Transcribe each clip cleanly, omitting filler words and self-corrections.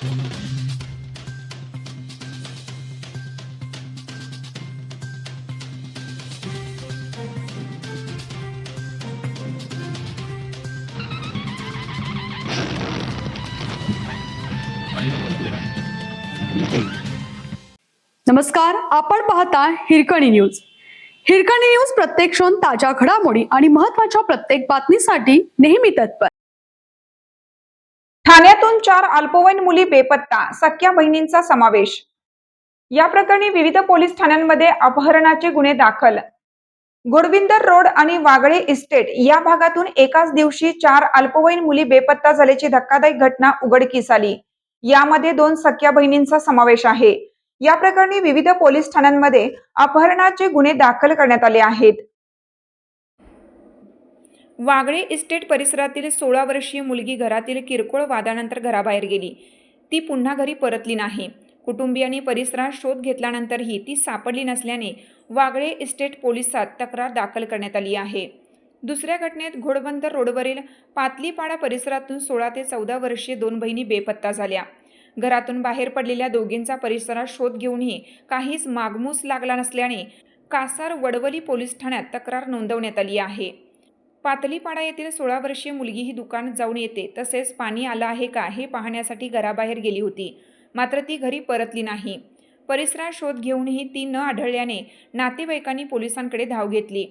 नमस्कार, आपण पाहता हिरकणी न्यूज. हिरकणी न्यूज प्रत्येक क्षण ताज्या घडामोडी आणि महत्त्वाच्या प्रत्येक बातमीसाठी नेहमी तत्पर. ठाण्यातून 4 अल्पवयीन मुली बेपत्ता, सख्या बहिणींचा समावेश. या प्रकरणी विविध पोलीस ठाण्यांमध्ये अपहरणाचे गुन्हे दाखल. गोडविंदर रोड आणि वागळे इस्टेट या भागातून एकाच दिवशी 4 अल्पवयीन मुली बेपत्ता झाल्याची धक्कादायक घटना उघडकीस आली. यामध्ये 2 सख्या बहिणींचा समावेश आहे. या प्रकरणी विविध पोलीस ठाण्यांमध्ये अपहरणाचे गुन्हे दाखल करण्यात आले आहेत. वागळे इस्टेट परिसरातील 16 वर्षीय मुलगी घरातील किरकोळ वादानंतर घराबाहेर गेली. ती पुन्हा घरी परतली नाही. कुटुंबियांनी परिसरात शोध घेतल्यानंतरही ती सापडली नसल्याने वागळे इस्टेट पोलिसात तक्रार दाखल करण्यात आली आहे. दुसऱ्या घटनेत घोडबंदर रोडवरील पातलीपाडा परिसरातून 16 ते 14 वर्षीय 2 बहिणी बेपत्ता झाल्या. घरातून बाहेर पडलेल्या दोघींचा परिसरात शोध घेऊनही काहीच मागमूस लागला नसल्याने कासार वडवली पोलीस ठाण्यात तक्रार नोंदवण्यात आली आहे. पातलीपाडा येथील 16 वर्षीय मुलगी ही दुकानात जाऊन येते तसेच पाणी आलं आहे का हे पाहण्यासाठी घराबाहेर गेली होती. मात्र ती घरी परतली नाही. परिसरात शोध घेऊनही ती न आढळल्याने नातेवाईकांनी पोलिसांकडे धाव घेतली.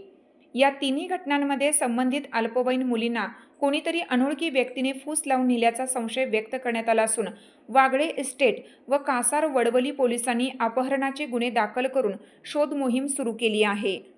या तिन्ही घटनांमध्ये संबंधित अल्पवयीन मुलींना कोणीतरी अनोळखी व्यक्तीने फूस लावून नेल्याचा संशय व्यक्त करण्यात आला असून वागळे इस्टेट व कासार वडवली पोलिसांनी अपहरणाचे गुन्हे दाखल करून शोध मोहीम सुरू केली आहे.